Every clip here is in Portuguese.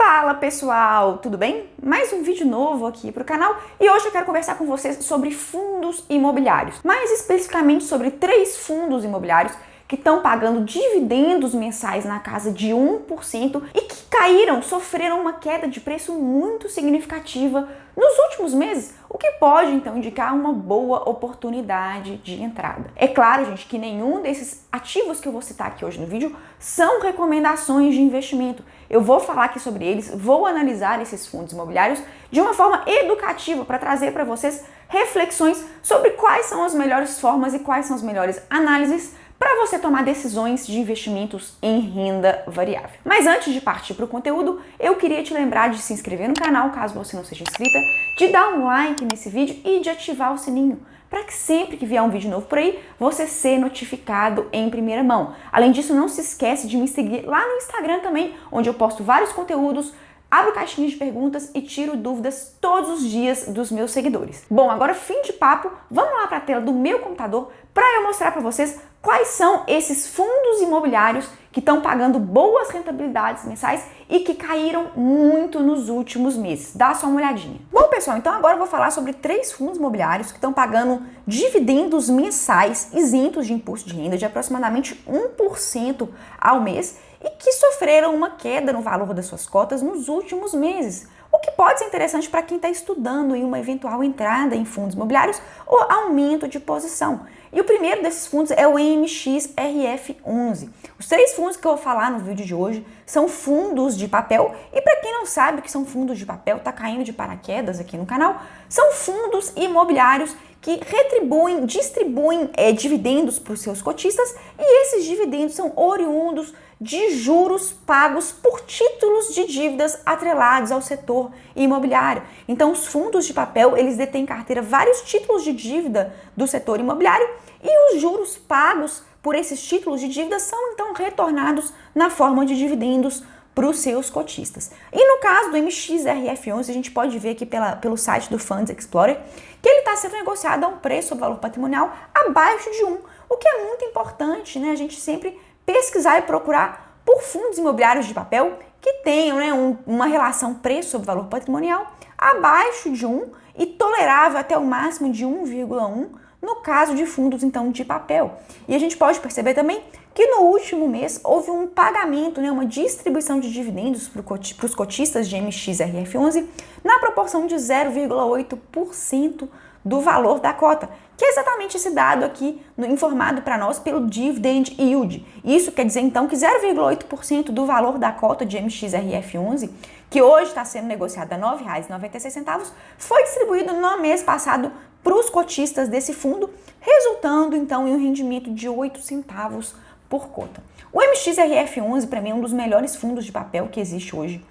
Fala pessoal, tudo bem? Mais um vídeo novo aqui para o canal e hoje eu quero conversar com vocês sobre fundos imobiliários, mais especificamente sobre 3 fundos imobiliários que estão pagando dividendos mensais na casa de 1% e que sofreram uma queda de preço muito significativa nos últimos meses, o que pode então indicar uma boa oportunidade de entrada. É claro, gente, que nenhum desses ativos que eu vou citar aqui hoje no vídeo são recomendações de investimento. Eu vou falar aqui sobre eles, vou analisar esses fundos imobiliários de uma forma educativa para trazer para vocês reflexões sobre quais são as melhores formas e quais são as melhores análises para você tomar decisões de investimentos em renda variável. Mas antes de partir para o conteúdo, eu queria te lembrar de se inscrever no canal, caso você não seja inscrita, de dar um like nesse vídeo e de ativar o sininho, para que sempre que vier um vídeo novo por aí, você ser notificado em primeira mão. Além disso, não se esquece de me seguir lá no Instagram também, onde eu posto vários conteúdos, abro caixinhas de perguntas e tiro dúvidas todos os dias dos meus seguidores. Bom, agora fim de papo, vamos lá para a tela do meu computador para eu mostrar para vocês quais são esses fundos imobiliários que estão pagando boas rentabilidades mensais e que caíram muito nos últimos meses. Dá só uma olhadinha. Bom, pessoal, então agora eu vou falar sobre 3 fundos imobiliários que estão pagando dividendos mensais isentos de imposto de renda de aproximadamente 1% ao mês e que sofreram uma queda no valor das suas cotas nos últimos meses, o que pode ser interessante para quem está estudando em uma eventual entrada em fundos imobiliários ou aumento de posição. E o primeiro desses fundos é o MXRF11. Os 3 fundos que eu vou falar no vídeo de hoje são fundos de papel, e para quem não sabe o que são fundos de papel, tá caindo de paraquedas aqui no canal, são fundos imobiliários que distribuem dividendos para os seus cotistas, e esses dividendos são oriundos de juros pagos por títulos de dívidas atrelados ao setor imobiliário. Então, os fundos de papel, eles detêm em carteira vários títulos de dívida do setor imobiliário e os juros pagos por esses títulos de dívida são então retornados na forma de dividendos para os seus cotistas. E no caso do MXRF11, a gente pode ver aqui pelo site do Funds Explorer que ele está sendo negociado a um preço sobre valor patrimonial abaixo de 1, o que é muito importante, né? A gente sempre pesquisar e procurar por fundos imobiliários de papel que tenham, né, uma relação preço sobre valor patrimonial abaixo de 1 e tolerável até o máximo de 1,1 no caso de fundos então de papel. E a gente pode perceber também que no último mês houve um pagamento, né, uma distribuição de dividendos para os cotistas de MXRF11 na proporção de 0,8% do valor da cota, que é exatamente esse dado aqui informado para nós pelo Dividend Yield. Isso quer dizer então que 0,8% do valor da cota de MXRF11, que hoje está sendo negociada a R$ 9,96, foi distribuído no mês passado para os cotistas desse fundo, resultando então em um rendimento de 8 centavos por cota. O MXRF11 para mim é um dos melhores fundos de papel que existe hoje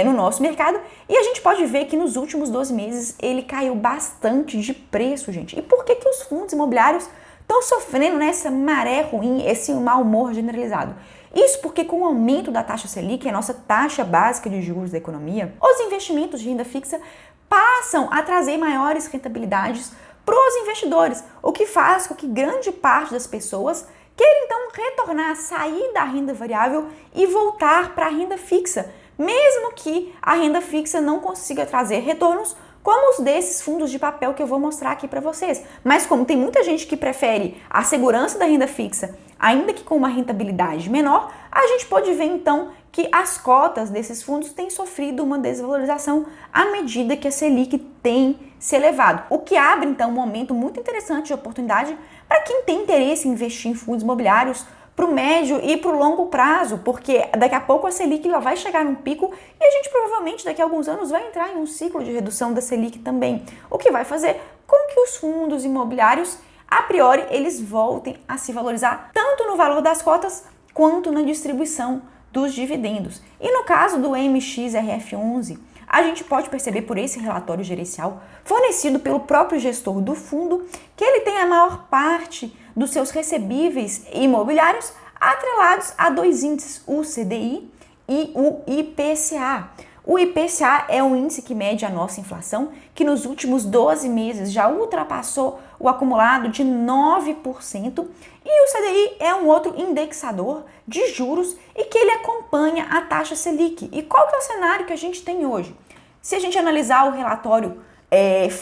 no nosso mercado, e a gente pode ver que nos últimos 12 meses ele caiu bastante de preço, gente. E por que os fundos imobiliários estão sofrendo nessa maré ruim, esse mau humor generalizado? Isso porque com o aumento da taxa Selic, a nossa taxa básica de juros da economia, os investimentos de renda fixa passam a trazer maiores rentabilidades para os investidores, o que faz com que grande parte das pessoas queira então retornar, sair da renda variável e voltar para a renda fixa, mesmo que a renda fixa não consiga trazer retornos como os desses fundos de papel que eu vou mostrar aqui para vocês. Mas como tem muita gente que prefere a segurança da renda fixa, ainda que com uma rentabilidade menor, a gente pode ver então que as cotas desses fundos têm sofrido uma desvalorização à medida que a Selic tem se elevado, o que abre então um momento muito interessante de oportunidade para quem tem interesse em investir em fundos imobiliários para o médio e para o longo prazo, porque daqui a pouco a Selic ela vai chegar num pico e a gente provavelmente daqui a alguns anos vai entrar em um ciclo de redução da Selic também, o que vai fazer com que os fundos imobiliários, a priori, eles voltem a se valorizar tanto no valor das cotas quanto na distribuição dos dividendos. E no caso do MXRF11, a gente pode perceber por esse relatório gerencial fornecido pelo próprio gestor do fundo que ele tem a maior parte dos seus recebíveis imobiliários atrelados a 2 índices, o CDI e o IPCA, O IPCA é um índice que mede a nossa inflação, que nos últimos 12 meses já ultrapassou o acumulado de 9%, e o CDI é um outro indexador de juros e que ele acompanha a taxa Selic. E qual que é o cenário que a gente tem hoje? Se a gente analisar o relatório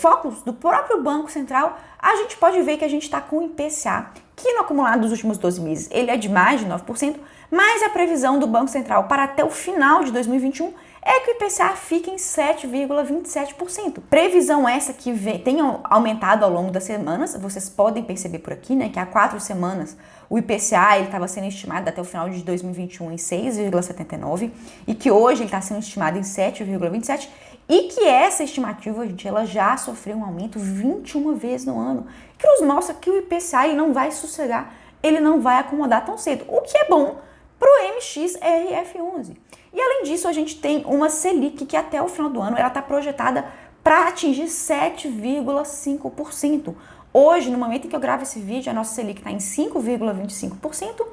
Focus do próprio Banco Central, a gente pode ver que a gente está com o IPCA, que no acumulado dos últimos 12 meses ele é de mais de 9%, mas a previsão do Banco Central para até o final de 2021 é que o IPCA fique em 7,27%. Previsão essa que tem aumentado ao longo das semanas. Vocês podem perceber por aqui, né, que há 4 semanas o IPCA estava sendo estimado até o final de 2021 em 6,79 e que hoje ele está sendo estimado em 7,27 e que essa estimativa, gente, ela já sofreu um aumento 21 vezes no ano, que nos mostra que o IPCA ele não vai sossegar, ele não vai acomodar tão cedo, o que é bom para o MXRF11. E além disso, a gente tem uma Selic que até o final do ano ela está projetada para atingir 7,5%. Hoje, no momento em que eu gravo esse vídeo, a nossa Selic está em 5,25%.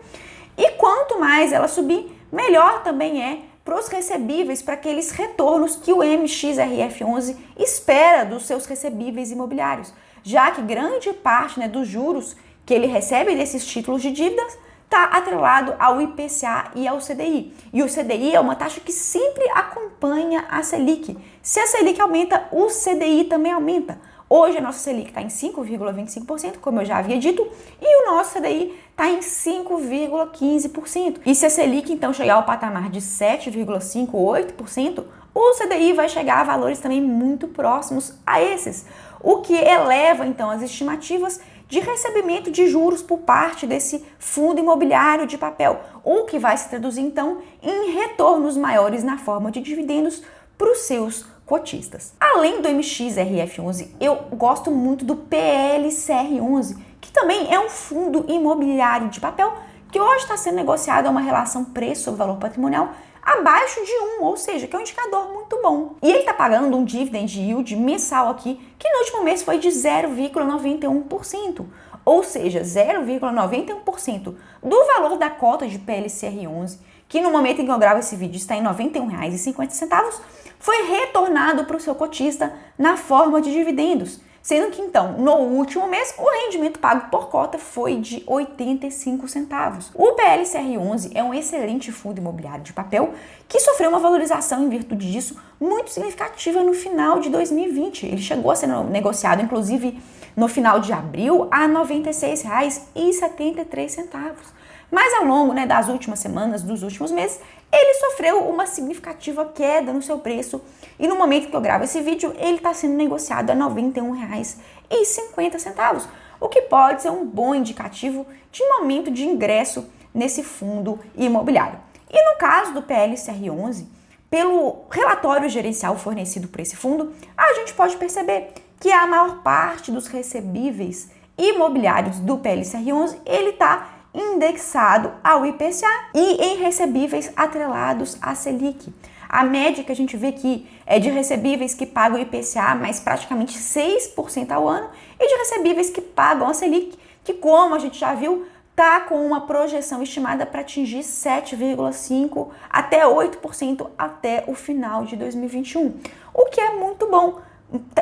E quanto mais ela subir, melhor também é para os recebíveis, para aqueles retornos que o MXRF11 espera dos seus recebíveis imobiliários, já que grande parte, né, dos juros que ele recebe desses títulos de dívidas está atrelado ao IPCA e ao CDI. E o CDI é uma taxa que sempre acompanha a Selic. Se a Selic aumenta, o CDI também aumenta. Hoje a nossa Selic está em 5,25%, como eu já havia dito, e o nosso CDI está em 5,15%. E se a Selic então chegar ao patamar de 7,58%, o CDI vai chegar a valores também muito próximos a esses, o que eleva então as estimativas de recebimento de juros por parte desse fundo imobiliário de papel, o que vai se traduzir então em retornos maiores na forma de dividendos para os seus cotistas. Além do MXRF11, eu gosto muito do PLCR11, que também é um fundo imobiliário de papel que hoje está sendo negociado a uma relação preço sobre valor patrimonial abaixo de 1, ou seja, que é um indicador muito bom. E ele está pagando um dividend yield mensal aqui, que no último mês foi de 0,91%, ou seja, 0,91% do valor da cota de PLCR11, que no momento em que eu gravo esse vídeo está em R$ 91,50, foi retornado para o seu cotista na forma de dividendos, sendo que então, no último mês, o rendimento pago por cota foi de 85 centavos. O PLCR11 é um excelente fundo imobiliário de papel que sofreu uma valorização em virtude disso muito significativa no final de 2020. Ele chegou a ser negociado, inclusive, no final de abril a R$ 96,73. Mas ao longo, né, das últimas semanas, dos últimos meses, ele sofreu uma significativa queda no seu preço e no momento que eu gravo esse vídeo, ele está sendo negociado a R$ 91,50, o que pode ser um bom indicativo de momento de ingresso nesse fundo imobiliário. E no caso do PLCR11, pelo relatório gerencial fornecido por esse fundo, a gente pode perceber que a maior parte dos recebíveis imobiliários do PLCR11, ele está indexado ao IPCA e em recebíveis atrelados à Selic. A média que a gente vê aqui é de recebíveis que pagam IPCA mais praticamente 6% ao ano e de recebíveis que pagam a Selic, que como a gente já viu, está com uma projeção estimada para atingir 7,5% até 8% até o final de 2021, o que é muito bom.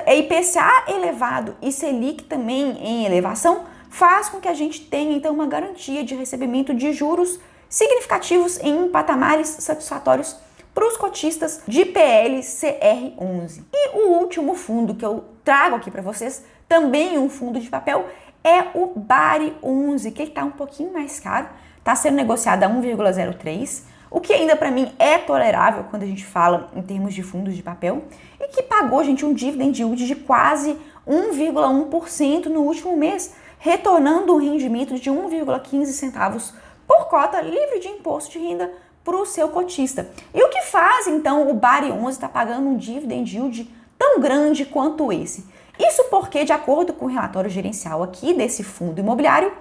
IPCA elevado e Selic também em elevação faz com que a gente tenha, então, uma garantia de recebimento de juros significativos em patamares satisfatórios para os cotistas de PLCR11. E o último fundo que eu trago aqui para vocês, também um fundo de papel, é o BARI11, que está um pouquinho mais caro, está sendo negociado a 1,03, o que ainda para mim é tolerável quando a gente fala em termos de fundos de papel, e que pagou, gente, um dividend yield de quase 1,1% no último mês, retornando um rendimento de 1,15 centavos por cota livre de imposto de renda para o seu cotista. E o que faz, então, o BARI11 estar pagando um dividend yield tão grande quanto esse? Isso porque, de acordo com o relatório gerencial aqui desse fundo imobiliário,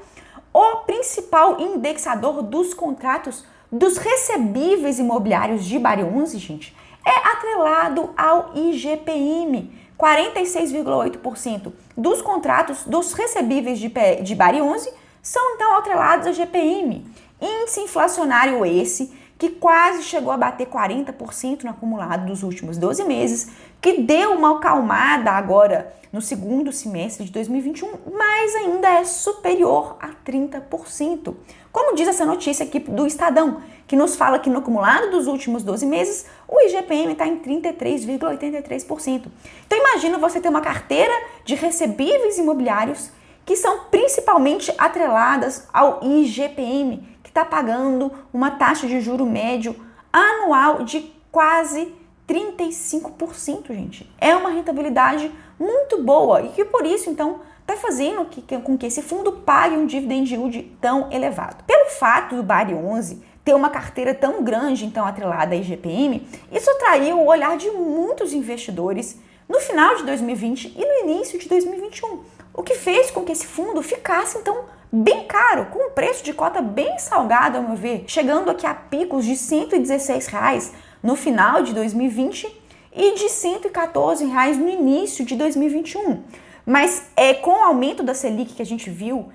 o principal indexador dos contratos dos recebíveis imobiliários de BARI11, gente, é atrelado ao IGPM. 46,8% dos contratos dos recebíveis de BARI11 são então atrelados ao IGPM. Índice inflacionário esse que quase chegou a bater 40% no acumulado dos últimos 12 meses, que deu uma acalmada agora no segundo semestre de 2021, mas ainda é superior a 30%. Como diz essa notícia aqui do Estadão, que nos fala que no acumulado dos últimos 12 meses, o IGPM está em 33,83%. Então imagina você ter uma carteira de recebíveis imobiliários que são principalmente atreladas ao IGPM, que está pagando uma taxa de juro médio anual de quase 35%, gente. É uma rentabilidade muito boa e que por isso, então, está fazendo com que esse fundo pague um dividend yield tão elevado. Pelo fato do BARI 11 ter uma carteira tão grande, então, atrelada à IGPM, isso atraiu o olhar de muitos investidores no final de 2020 e no início de 2021, o que fez com que esse fundo ficasse, então, bem caro, com um preço de cota bem salgado, ao meu ver, chegando aqui a picos de R$ 116 no final de 2020 e de R$ 114 no início de 2021. Mas com o aumento da Selic que a gente viu,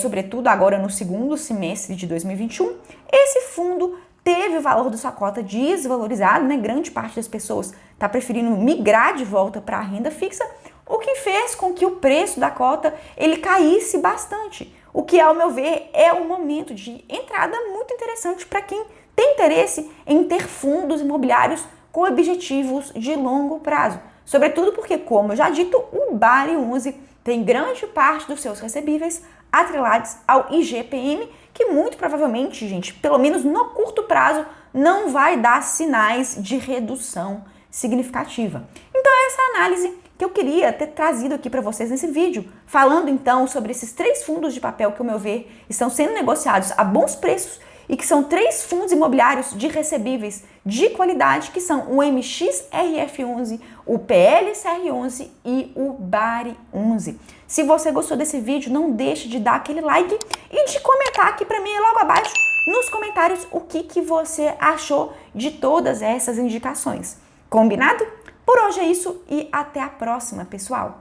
sobretudo agora no segundo semestre de 2021, esse fundo teve o valor da sua cota desvalorizado, né? Grande parte das pessoas está preferindo migrar de volta para a renda fixa, o que fez com que o preço da cota ele caísse bastante. O que, ao meu ver, é um momento de entrada muito interessante para quem tem interesse em ter fundos imobiliários com objetivos de longo prazo. Sobretudo porque, como eu já dito, o BARI 11 tem grande parte dos seus recebíveis atrelados ao IGPM, que muito provavelmente, gente, pelo menos no curto prazo, não vai dar sinais de redução significativa. Então, essa análise que eu queria ter trazido aqui para vocês nesse vídeo, falando então sobre esses 3 fundos de papel que, ao meu ver, estão sendo negociados a bons preços e que são 3 fundos imobiliários de recebíveis de qualidade, que são o MXRF11, o PLSR11 e o BARI 11. Se você gostou desse vídeo, não deixe de dar aquele like e de comentar aqui para mim logo abaixo nos comentários o que você achou de todas essas indicações. Combinado? Por hoje é isso e até a próxima, pessoal!